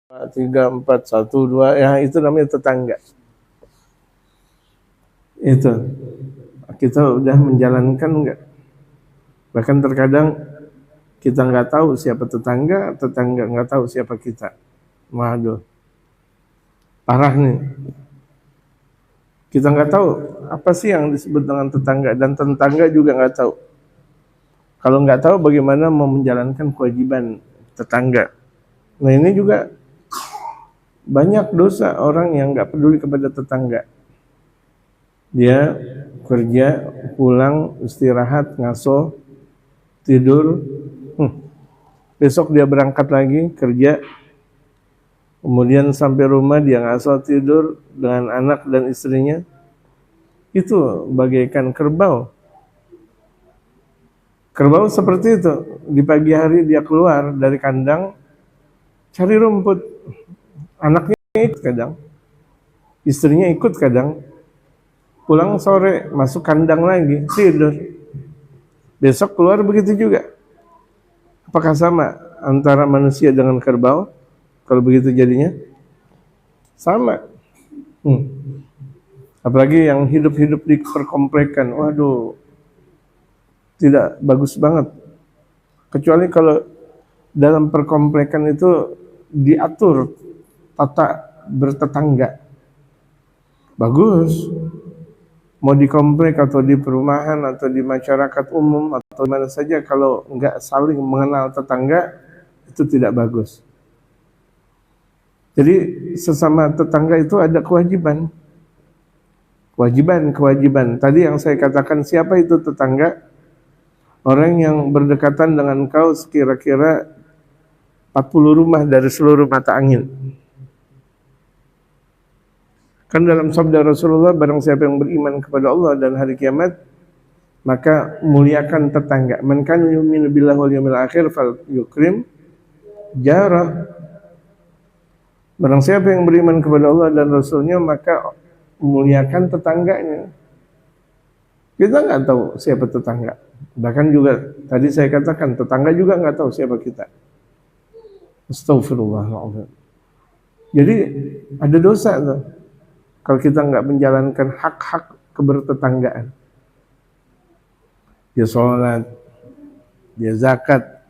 3, 4, 1, 2, ya itu namanya tetangga. Itu kita udah menjalankan enggak? Bahkan terkadang kita nggak tahu siapa tetangga, tetangga nggak tahu siapa kita. Waduh, parah nih. Kita nggak tahu apa sih yang disebut dengan tetangga, dan tetangga juga nggak tahu. Kalau nggak tahu bagaimana mau menjalankan kewajiban tetangga. Nah ini juga banyak dosa orang yang nggak peduli kepada tetangga. Dia kerja, pulang, istirahat, ngaso, tidur, besok dia berangkat lagi kerja, kemudian sampai rumah dia ngaso, tidur dengan anak dan istrinya. Itu bagaikan kerbau. Kerbau seperti itu. Di pagi hari dia keluar dari kandang cari rumput. Anaknya ikut kadang, istrinya ikut kadang. Pulang sore masuk kandang lagi, tidur. Besok keluar begitu juga. Apakah sama antara manusia dengan kerbau? Kalau begitu jadinya sama. Apalagi yang hidup-hidup di perkomplekan, waduh, tidak bagus banget. Kecuali kalau dalam perkomplekan itu diatur tata bertetangga, bagus. Mau di komplek atau di perumahan atau di masyarakat umum atau mana saja, kalau nggak saling mengenal tetangga itu tidak bagus. Jadi sesama tetangga itu ada kewajiban. Kewajiban. Tadi yang saya katakan, siapa itu tetangga? Orang yang berdekatan dengan kau sekira-kira 40 rumah dari seluruh mata angin. Kan dalam sabda Rasulullah, barang siapa yang beriman kepada Allah dan hari kiamat, maka muliakan tetangga. Man kana yu'minu billahi wal yawmil akhir falyukrim jarah. Barang siapa yang beriman kepada Allah dan Rasulnya, maka muliakan tetangganya. Kita nggak tahu siapa tetangga. Bahkan juga tadi saya katakan, tetangga juga nggak tahu siapa kita. Astagfirullahaladzim. Jadi ada dosa tuh kalau kita nggak menjalankan hak-hak kebertetanggaan. Dia sholat, dia zakat.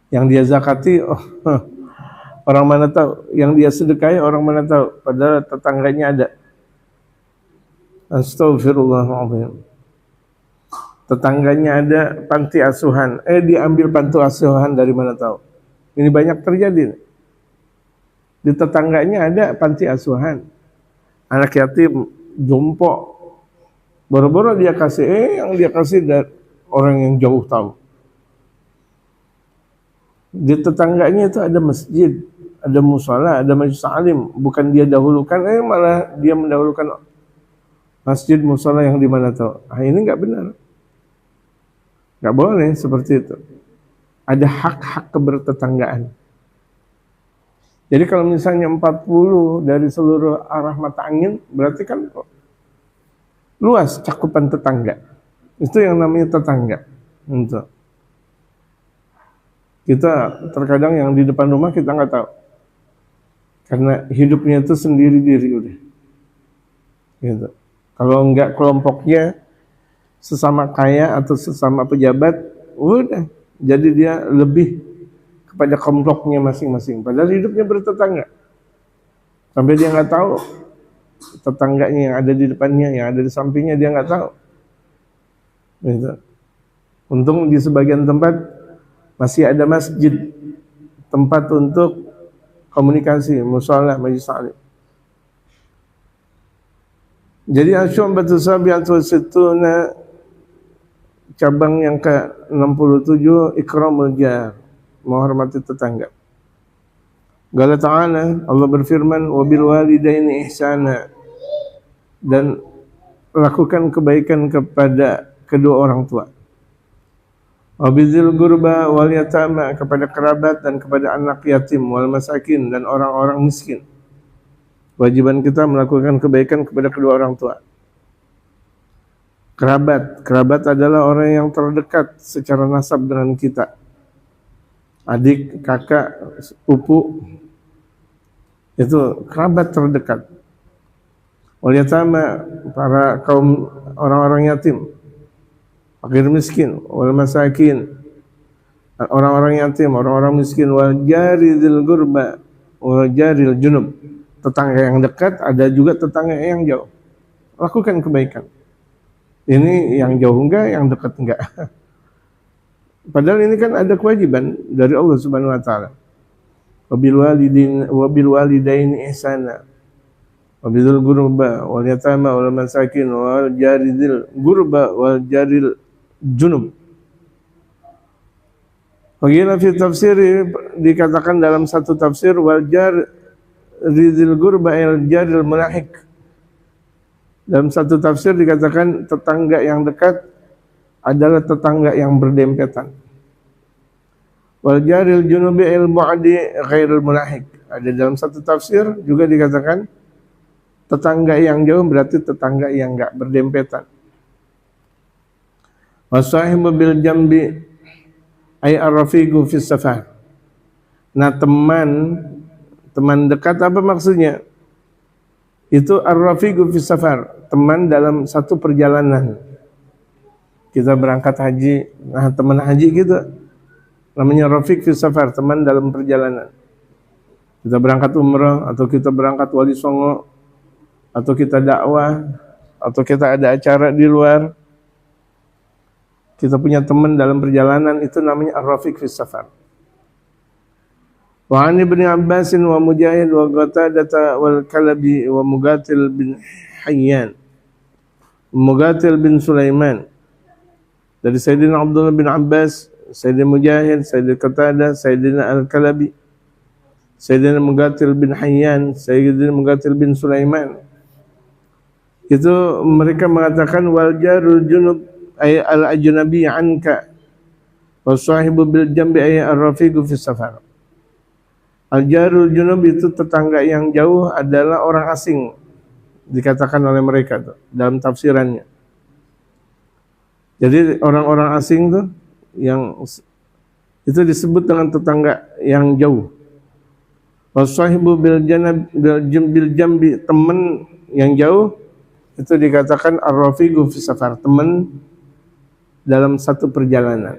Yang dia zakati, orang mana tahu. Yang dia sedekahi, orang mana tahu. Padahal tetangganya ada. Astagfirullahaladzim. Tetangganya ada panti asuhan. Dia ambil panti asuhan dari mana tahu. Ini banyak terjadi. Di tetangganya ada panti asuhan. Anak yatim, jompo. Boro-boro dia kasih, yang dia kasih dari orang yang jauh tahu. Di tetangganya itu ada masjid, ada musala, ada majelis alim. Bukan dia dahulukan, malah dia mendahulukan masjid, musala yang di mana tahu. Ini nggak benar. Nggak boleh seperti itu. Ada hak-hak kebertetanggaan. Jadi kalau misalnya 40 dari seluruh arah mata angin, berarti kan luas cakupan tetangga. Itu yang namanya tetangga. Untuk kita terkadang yang di depan rumah kita nggak tahu. Karena hidupnya itu sendiri diri udah. Gitu. Kalau enggak kelompoknya sesama kaya atau sesama pejabat, udah. Jadi dia lebih kepada kelompoknya masing-masing. Padahal hidupnya bertetangga. Sampai dia nggak tahu tetangganya yang ada di depannya, yang ada di sampingnya, dia nggak tahu. Gitu. Untung di sebagian tempat masih ada masjid, tempat untuk komunikasi, mushola, majelis alim. Jadi asy'abatu sabi'atu sittuna, cabang yang ke-67, ikramul jar, menghormati tetangga. Qala ta'ala, Allah berfirman, wa bil walidaini ihsana, dan lakukan kebaikan kepada kedua orang tua. Wa bizil qurba wal yatama, kepada kerabat dan kepada anak yatim, wal masakin, dan orang-orang miskin. Kewajiban kita melakukan kebaikan kepada kedua orang tua. Kerabat adalah orang yang terdekat secara nasab dengan kita. Adik, kakak, sepupu, itu kerabat terdekat. Wal yatama, para kaum orang-orang yatim, fakir miskin, wal masakin, orang-orang yatim, orang-orang miskin, wal jari dzil gurba, wal jaril junub, tetangga yang dekat, ada juga tetangga yang jauh. Lakukan kebaikan. Ini yang jauh enggak, yang dekat enggak. Padahal ini kan ada kewajiban dari Allah Subhanahu wa taala. Wabil walidaini ihsana, wabidzil qurba wal yatama wal masakin wal jaridil qurba wal jaril junub. Bagaimana fi tafsir, dikatakan dalam satu tafsir, wal jaridil qurba al jaril mulahik. Dalam satu tafsir dikatakan tetangga yang dekat adalah tetangga yang berdempetan. Wal jaril junubi al mu'adi ghairul mulahik. Ada dalam satu tafsir juga dikatakan tetangga yang jauh berarti tetangga yang enggak berdempetan. Wasahibu bil jambi ay ar-rafiqu fis safar. Nah, teman dekat apa maksudnya? Itu ar-rafiqu fis safar, teman dalam satu perjalanan. Kita berangkat haji, nah teman haji kita namanya rafiq fis safar, teman dalam perjalanan. Kita berangkat umrah, atau kita berangkat wali songo, atau kita dakwah, atau kita ada acara di luar, kita punya teman dalam perjalanan, itu namanya ar-rafiq fis safar. Wa an Ibnu Abbas wa Mujahid wa Qatadah wal Kalabi wa Mugatil bin Hayyan, Mugatil bin Sulaiman, dari Sayyidina Abdullah bin Abbas, Sayyidina Mujahid, Sayyidina Qatadah, Sayyidina Al-Kalabi, Sayyidina Mugatil bin Hayyan, Sayyidina Mugatil bin Sulaiman. Itu mereka mengatakan wal jarul junub ay al-ajnabi anka wa sahibu bil jambi ay ar-rafiqu fis safar. Al-jarul junub itu tetangga yang jauh adalah orang asing, dikatakan oleh mereka tuh dalam tafsirannya. Jadi orang-orang asing tuh yang itu disebut dengan tetangga yang jauh. Wasahibu bil jambi, teman yang jauh itu dikatakan ar-rafiqu fi safar, teman dalam satu perjalanan.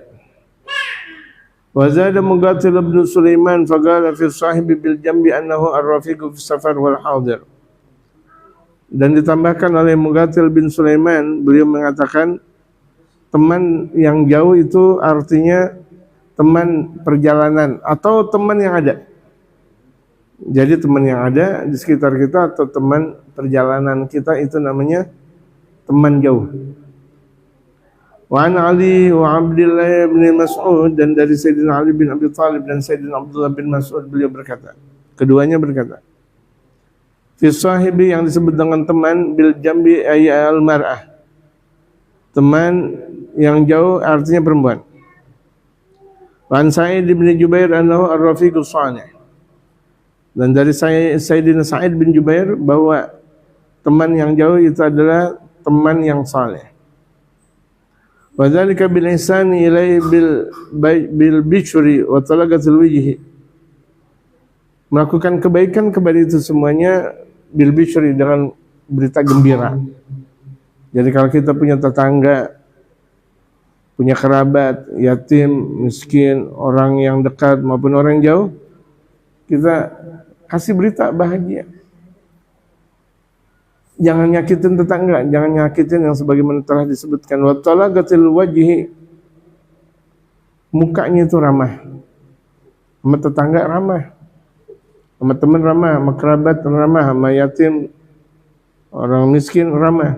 Wa zada Mugatil bin Sulaiman faqala fi sahibi bil jambi annahu ar-rafiqu fi safar wal hadir. Dan ditambahkan oleh Mugatil bin Sulaiman, beliau mengatakan teman yang jauh itu artinya teman perjalanan atau teman yang ada. Jadi teman yang ada di sekitar kita atau teman perjalanan kita itu namanya teman jauh. Wa an Ali wa Abdullah bin Mas'ud, dan dari Sayyidina Ali bin Abi Thalib dan Sayyidina Abdullah bin Mas'ud, beliau berkata, keduanya berkata, fi sahibi, yang disebut dengan teman, bil jambi ay al mar'ah, teman yang jauh artinya perempuan. Wan Sa'id bin Jubair annahu ar-rafiqus salih, dan dari Sayyidina Sa'id bin Jubair bahwa teman yang jauh itu adalah teman yang saleh. Wa dzalika bil ihsani ilaihi bil bishri wa talaqatil wajhi, melakukan kebaikan kepada itu semuanya bil bishri, dengan berita gembira. Jadi kalau kita punya tetangga, punya kerabat, yatim, miskin, orang yang dekat maupun orang yang jauh, kita kasih berita bahagia. Jangan nyakitin tetangga, jangan nyakitin yang sebagaimana telah disebutkan. Wa talaqatil wajhi, mukanya itu ramah. Sama tetangga ramah, sama teman ramah, sama kerabat ramah, sama yatim, orang miskin ramah.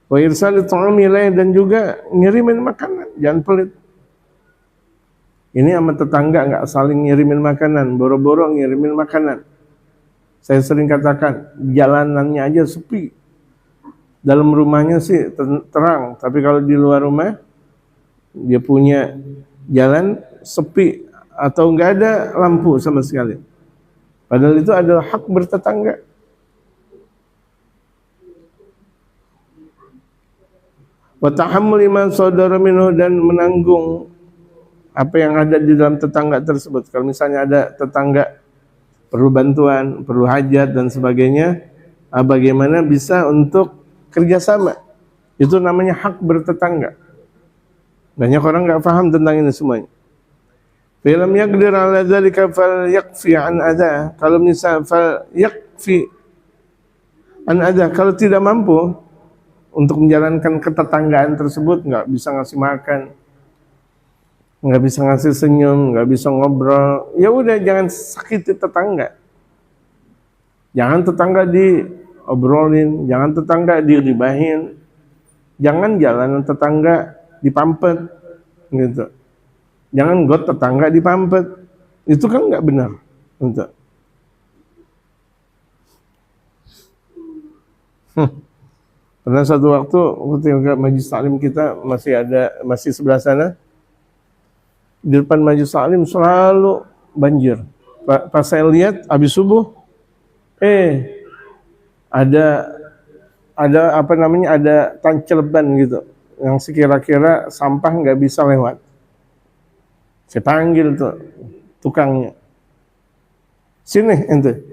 Wa irsalit ta'ami ilaih, dan juga ngirimin makanan, jangan pelit. Ini sama tetangga enggak saling ngirimin makanan, boro-boro ngirimin makanan. Saya sering katakan, jalanannya aja sepi. Dalam rumahnya sih terang, tapi kalau di luar rumah dia punya jalan sepi atau enggak ada lampu sama sekali. Padahal itu adalah hak bertetangga. Wa tahammul man sadara minhu, dan menanggung apa yang ada di dalam tetangga tersebut. Kalau misalnya ada tetangga perlu bantuan, perlu hajat dan sebagainya, bagaimana bisa untuk kerjasama. Itu namanya hak bertetangga. Banyak orang nggak paham tentang ini semuanya. Falam yaqdir ala dzalika falyakfi an adha. Kalau misal falyakfi an adha, kalau tidak mampu untuk menjalankan ketetanggaan tersebut, nggak bisa ngasih makan, nggak bisa ngasih senyum, nggak bisa ngobrol, ya udah jangan sakiti tetangga. Jangan tetangga diobrolin, jangan tetangga diribahin, jangan jalanan tetangga dipampet, gitu. Jangan got tetangga dipampet, itu kan nggak benar. Gitu. Pernah satu waktu ketika majelis taklim kita masih sebelah sana, di depan majelis taklim selalu banjir. Pas saya lihat habis subuh, ada apa namanya, ada tanceleban gitu, yang sekira-kira sampah nggak bisa lewat. Saya panggil tuh tukangnya, sini ente.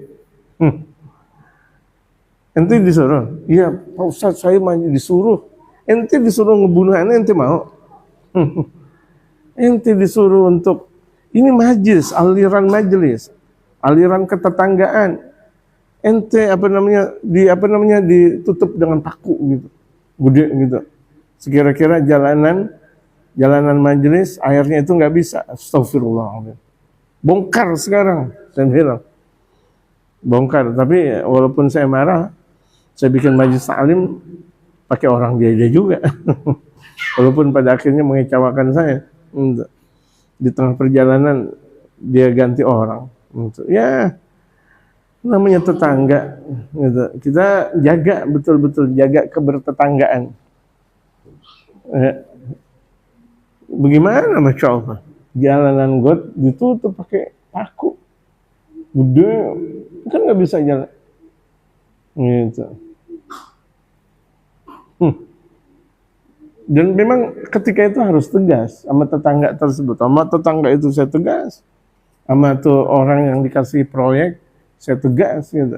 Ente disuruh? Iya Pak Ustadz, saya disuruh. Ente disuruh ngebunuh anak, ente mau? Ente disuruh untuk ini majelis, aliran ketetanggaan. Ente ditutup dengan paku gitu, gede gitu. Sekira-kira jalanan majelis airnya itu nggak bisa. Astagfirullah. Bongkar sekarang, saya bilang. Bongkar. Tapi walaupun saya marah, saya bikin majelis taklim pakai orang dia juga. Walaupun pada akhirnya mengecewakan saya. Di tengah perjalanan dia ganti orang. Ya, namanya tetangga. Kita jaga betul-betul, jaga kebertetanggaan. Bagaimana, Masya Allah, jalanan got ditutup pakai paku gede, kan nggak bisa jalan gitu. Dan memang ketika itu harus tegas sama tetangga tersebut. Sama tetangga itu saya tegas, sama tuh orang yang dikasih proyek saya tegas gitu.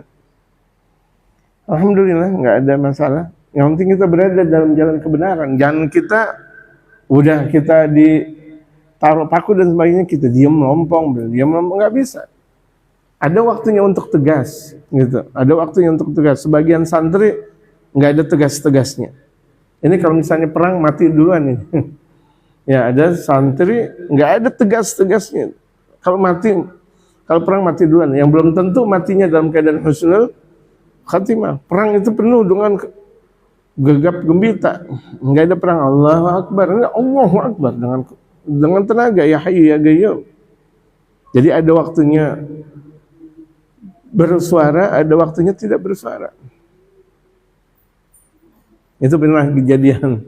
Alhamdulillah nggak ada masalah. Yang penting kita berada dalam jalan kebenaran. Jangan kita ditaruh paku dan sebagainya, kita diam melompong, nggak bisa. Ada waktunya untuk tegas, gitu. Ada waktunya untuk tegas. Sebagian santri nggak ada tegas-tegasnya. Ini kalau misalnya perang mati duluan nih. Ya ada santri nggak ada tegas-tegasnya. Kalau perang mati duluan. Yang belum tentu matinya dalam keadaan husnul khatimah. Perang itu penuh dengan gegap gembita, nggak ada perang. Allahu Akbar, Allahu Akbar dengan tenaga, ya Hayyu ya Qayyum. Jadi ada waktunya bersuara, ada waktunya tidak bersuara. Itu pernah kejadian.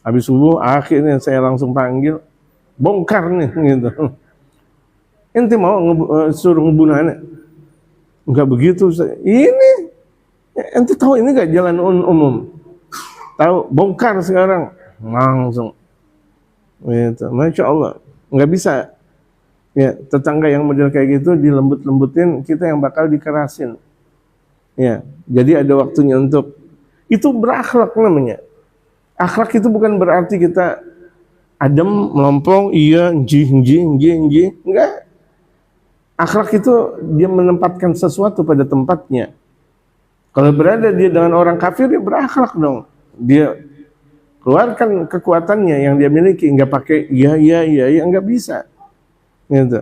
Habis subuh akhirnya saya langsung panggil, bongkar nih gitu. Ente mau suruh ngebunuh anak? Enggak begitu. Ini ente tahu ini enggak jalan umum? Tahu, bongkar sekarang langsung. Gitu. Masya Allah, nggak bisa. Ya, tetangga yang model kayak gitu dilembut-lembutin, kita yang bakal dikerasin. Ya, jadi ada waktunya untuk itu berakhlak namanya. Akhlak itu bukan berarti kita adem, melompong, iya, enggak. Akhlak itu dia menempatkan sesuatu pada tempatnya. Kalau berada dia dengan orang kafir, dia berakhlak dong. Dia keluarkan kekuatannya yang dia miliki, enggak pakai iya, enggak bisa. Gitu.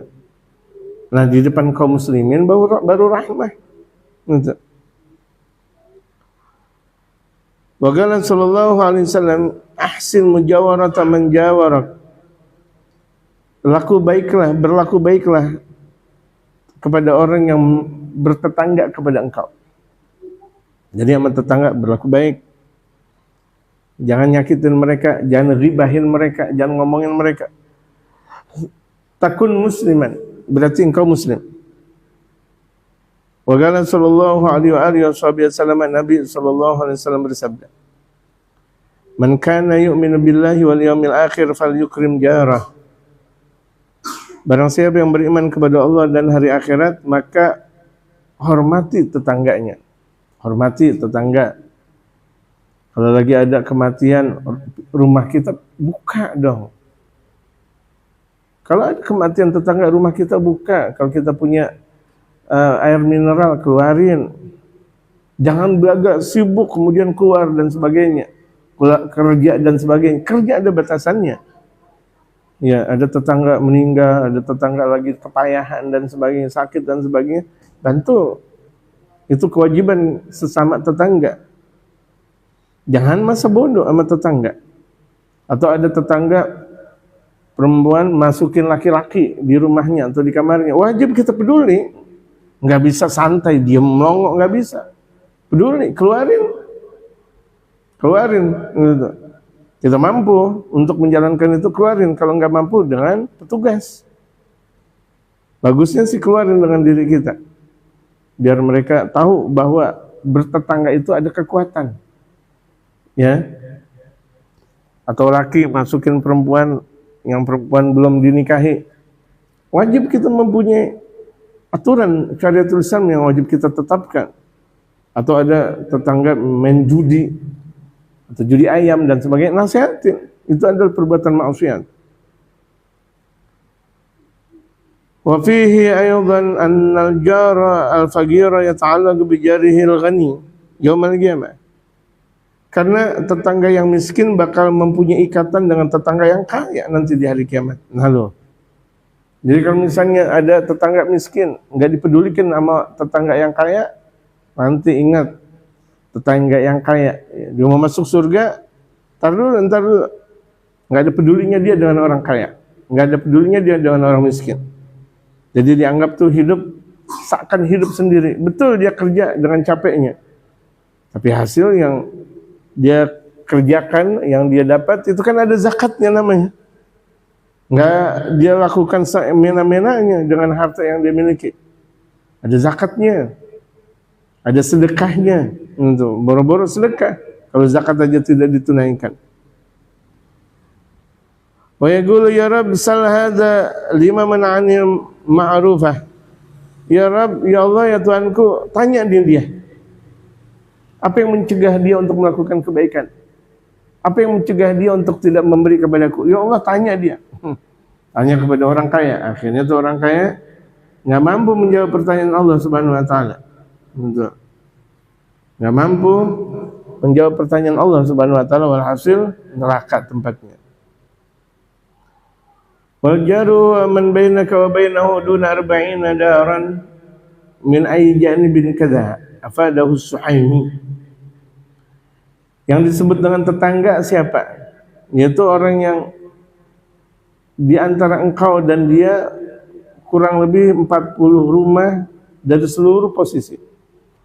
Nah, di depan kaum muslimin baru rahmah. Gitu. Wa qala sallallahu alaihi wasallam, ahsin mujawarata man jawarak. Berlaku baiklah kepada orang yang bertetangga kepada engkau. Jadi sama tetangga berlaku baik. Jangan nyakitin mereka, jangan ribahin mereka, jangan ngomongin mereka. Takun musliman, berarti engkau muslim. Wa qala sallallahu alaihi wasallam, Nabi sallallahu alaihi wasallam bersabda, "Man kana yu'minu billahi wal yawmil akhir falyukrim jarah." Barang siapa yang beriman kepada Allah dan hari akhirat, maka hormati tetangganya. Hormati tetangga. Kalau lagi ada kematian rumah kita, buka dong. Kalau ada kematian tetangga rumah kita, buka. Kalau kita punya air mineral, keluarin. Jangan beragak sibuk kemudian keluar dan sebagainya. Kerja dan sebagainya. Kerja ada batasannya. Ya, ada tetangga meninggal, ada tetangga lagi kepayahan dan sebagainya, sakit dan sebagainya, bantu. Itu kewajiban sesama tetangga. Jangan masa bodoh sama tetangga. Atau ada tetangga perempuan masukin laki-laki di rumahnya atau di kamarnya, wajib kita peduli. Nggak bisa santai, diem melongo, nggak bisa. Peduli, keluarin. Gitu. Kita mampu untuk menjalankan itu, keluarin. Kalau nggak mampu, dengan petugas. Bagusnya sih keluarin dengan diri kita, biar mereka tahu bahwa bertetangga itu ada kekuatan, ya. Atau laki masukin perempuan, yang perempuan belum dinikahi, wajib kita mempunyai aturan syariatul Islam yang wajib kita tetapkan. Atau ada tetangga main judi atau judi ayam dan sebagainya, nasihatin. Itu adalah perbuatan maksiat. Wa fihi aydan annal jara al-faqira yata'allaqu bi jarihi al-ghani yaumil qiyamah. Karena tetangga yang miskin bakal mempunyai ikatan dengan tetangga yang kaya nanti di hari kiamat. Nah loh. Jadi kalau misalnya ada tetangga miskin, nggak dipedulikan sama tetangga yang kaya, nanti ingat, tetangga yang kaya, dia mau masuk surga, ntar dulu, nggak ada pedulinya dia dengan orang kaya, nggak ada pedulinya dia dengan orang miskin. Jadi dianggap tuh hidup seakan hidup sendiri. Betul dia kerja dengan capeknya, tapi hasil yang dia kerjakan, yang dia dapat itu kan ada zakatnya namanya. Nggak dia lakukan semena-menanya dengan harta yang dia miliki. Ada zakatnya. Ada sedekahnya, untuk boro-boro sedekah kalau zakat aja tidak ditunaikan. Wa yaqulu ya Rabb sal hadza lima man'ani ma'rufah. Ya Rabb, ya Allah, ya Tuhanku, tanya dia. Apa yang mencegah dia untuk melakukan kebaikan? Apa yang mencegah dia untuk tidak memberi kepadaku? Ya Allah, tanya dia. Tanya kepada orang kaya. Akhirnya tuh orang kaya nggak mampu menjawab pertanyaan Allah Subhanahu wa taala. Nggak mampu menjawab pertanyaan Allah Subhanahu wa taala, walhasil neraka tempatnya. Wal jaru man bainaka wa bainahu duna 40 daran min ayyi janibin kadza afadahu Suhaimi. Yang disebut dengan tetangga siapa? Yaitu orang yang di antara engkau dan dia kurang lebih 40 rumah dari seluruh posisi.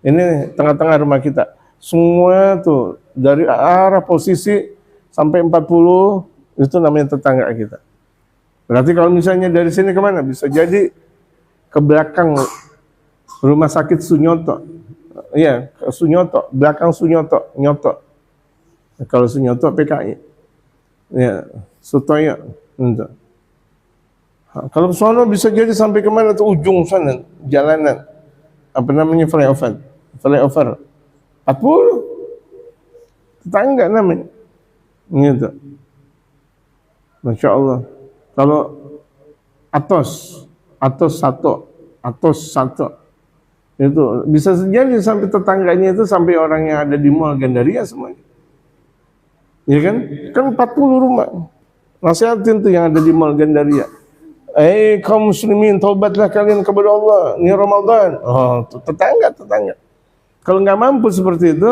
Ini tengah-tengah rumah kita. Semua tuh dari arah posisi sampai 40 itu namanya tetangga kita. Berarti kalau misalnya dari sini kemana? Bisa jadi ke belakang rumah sakit Sunyoto. Iya, ke Sunyoto, belakang Sunyoto, Nyoto. Kalau Sunyoto PKI. Ya, Sutoyo. Untuk. Kalau sono bisa jadi sampai kemana tuh ujung sana, jalanan. Apa namanya, flyover 40 tetangga namanya gitu. Masya Allah. Kalau Atos satu itu bisa jadi sampai tetangganya itu sampai orang yang ada di Mall Gandaria semuanya, ya kan 40 rumah. Nasihatin tuh yang ada di Mall Gandaria, kaum muslimin, taubatlah kalian kepada Allah, ini Ramadan. Oh, tetangga. Kalau nggak mampu seperti itu,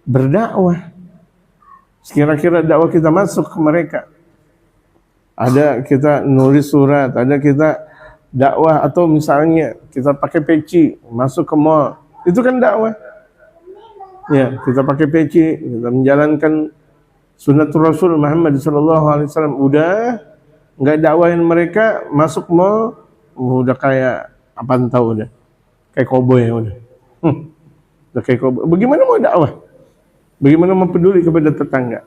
berdakwah. Sekira-kira dakwah kita masuk ke mereka. Ada kita nulis surat, ada kita dakwah, atau misalnya kita pakai peci masuk ke mall. Itu kan dakwah. Ya, kita pakai peci, kita menjalankan sunnatul Rasul Muhammad SAW. Udah nggak dakwahin mereka masuk mall, udah kayak apaan tahu, udah kayak koboi udah. Udah kayak koboi. Bagaimana mau dakwah? Bagaimana mempeduli kepada tetangga?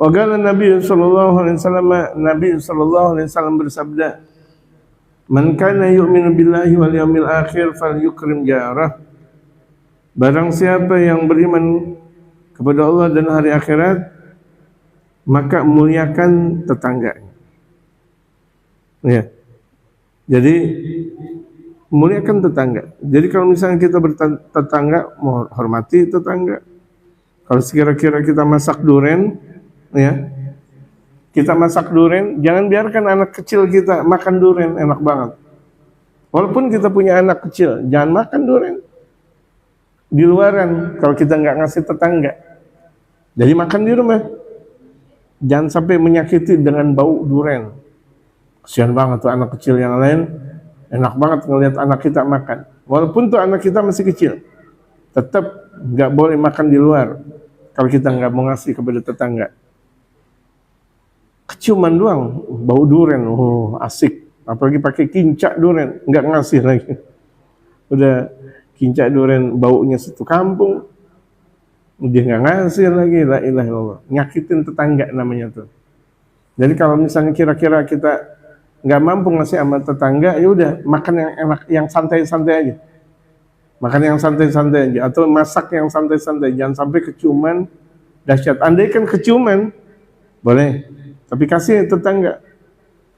Wa qala Nabi sallallahu alaihi wasallam, Nabi sallallahu alaihi wasallam bersabda, "Man kana yu'minu billahi wal yawmil akhir falyukrim jarah." Barang siapa yang beriman kepada Allah dan hari akhirat, maka muliakan tetangganya. Ya. Jadi muliakan tetangga. Jadi kalau misalnya kita bertetangga, hormati tetangga. Kalau sekira-kira kita masak duren, ya, kita masak duren, jangan biarkan anak kecil kita makan duren, enak banget. Walaupun kita punya anak kecil, jangan makan duren di luaran kalau kita nggak ngasih tetangga. Jadi makan di rumah. Jangan sampai menyakiti dengan bau duren. Kasihan banget tuh anak kecil yang lain, enak banget ngelihat anak kita makan. Walaupun tuh anak kita masih kecil, tetap nggak boleh makan di luar kalau kita nggak mau ngasih kepada tetangga. Keciuman doang, bau duren, asik. Apalagi pakai kincak duren, nggak ngasih lagi. Udah kincak duren baunya satu kampung, dia nggak ngasih lagi, la ilaha illallah. Nyakitin tetangga namanya tuh. Jadi kalau misalnya kira-kira kita nggak mampu ngasih sama tetangga, ya udah makan yang enak, yang santai-santai aja. Makan yang santai-santai aja, atau masak yang santai-santai. Jangan sampai keciuman dahsyat. Andai kan keciuman, boleh. Tapi kasih tetangga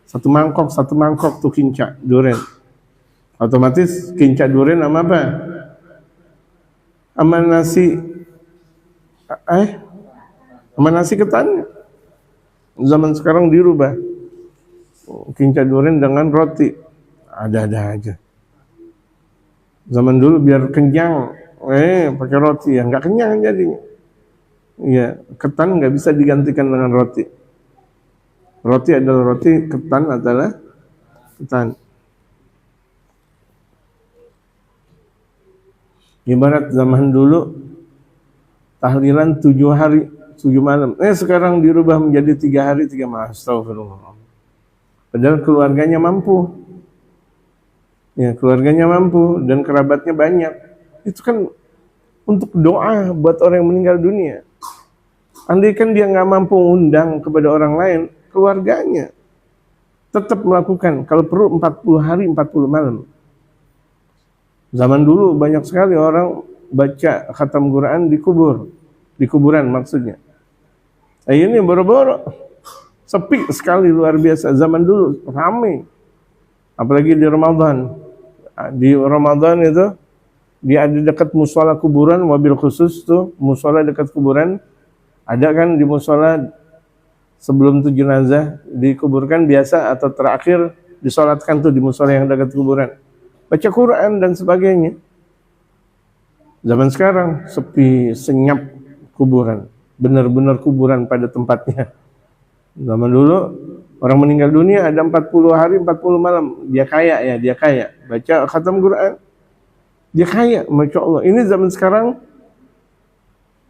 satu mangkok tuh kincak duren. Otomatis kincak duren sama apa? Sama nasi, sama nasi ketan. Zaman sekarang dirubah. Kincak duren dengan roti, ada-ada aja. Zaman dulu biar kenyang, pakai roti, ya nggak kenyang jadinya. Ya, ketan nggak bisa digantikan dengan roti. Roti adalah roti, ketan adalah ketan. Ibarat zaman dulu tahlilan 7 hari 7 malam. Sekarang dirubah menjadi 3 hari 3 malam. Astagfirullah. Padahal keluarganya mampu. Ya, keluarganya mampu dan kerabatnya banyak. Itu kan untuk doa buat orang yang meninggal dunia. Andai kan dia nggak mampu undang kepada orang lain, keluarganya tetap melakukan. Kalau perlu 40 hari 40 malam. Zaman dulu banyak sekali orang baca khatam Quran di kuburan maksudnya. Ini boro-boro. Sepi sekali, luar biasa. Zaman dulu ramai, apalagi di Ramadan. Di Ramadan itu dia ada dekat musola kuburan, mobil khusus tuh musola dekat kuburan. Ada kan di musola sebelum tuh jenazah dikuburkan biasa atau terakhir disolatkan tuh di musola yang dekat kuburan. Baca Quran dan sebagainya. Zaman sekarang sepi, senyap kuburan, benar-benar kuburan pada tempatnya. Zaman dulu orang meninggal dunia ada 40 hari 40 malam, dia kaya, baca khatam Quran, dia kaya, masya Allah. Ini zaman sekarang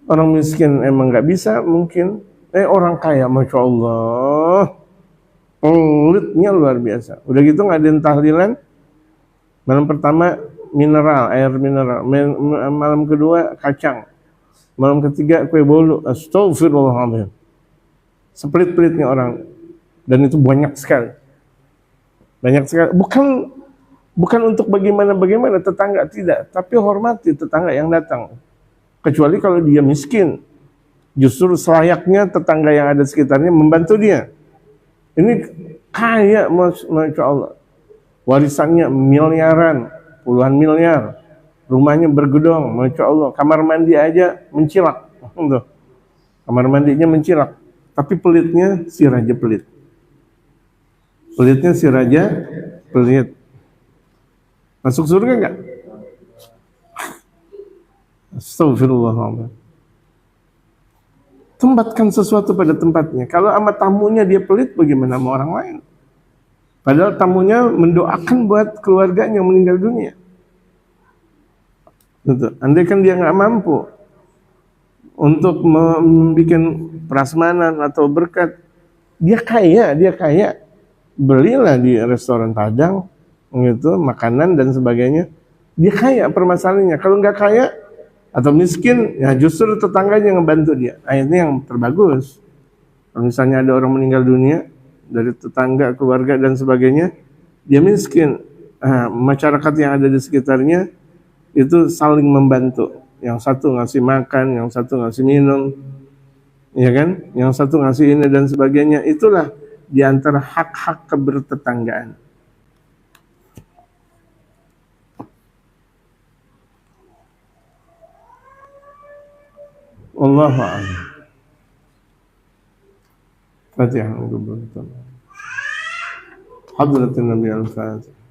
orang miskin emang nggak bisa mungkin, orang kaya, masya Allah, pelitnya luar biasa. Udah gitu ngadain tahlilan, malam pertama air mineral, malam kedua kacang, malam ketiga kue bolu. Astagfirullahaladzim. Sepelit-pelitnya orang, dan itu banyak sekali. Bukan untuk bagaimana tetangga, tidak, tapi hormati tetangga yang datang. Kecuali kalau dia miskin, justru selayaknya tetangga yang ada sekitarnya membantu dia. Ini kaya, masya Allah, warisannya miliaran, puluhan miliar, rumahnya bergedong, masya Allah, kamar mandi aja mencilak, kamar mandinya mencilak. Tapi pelitnya si raja pelit. Pelitnya si raja pelit. Masuk surga enggak? Astagfirullahaladzim. Tempatkan sesuatu pada tempatnya. Kalau sama tamunya dia pelit, bagaimana sama orang lain? Padahal tamunya mendoakan buat keluarganya yang meninggal dunia. Andai kan dia nggak mampu untuk membuat prasmanan atau berkat, dia kaya, belilah di restoran Padang, gitu, makanan dan sebagainya. Dia kaya permasalahannya. Kalau nggak kaya atau miskin, ya justru tetangganya yang ngebantu dia. Ini yang terbagus. Kalau misalnya ada orang meninggal dunia dari tetangga, keluarga dan sebagainya, dia miskin, masyarakat yang ada di sekitarnya itu saling membantu. Yang satu ngasih makan, yang satu ngasih minum, ya kan? Yang satu ngasih ini dan sebagainya. Itulah di antara hak-hak kebertetanggaan. Wallahu a'lam. Fatihah. Hadratin Nabi al-Fatih.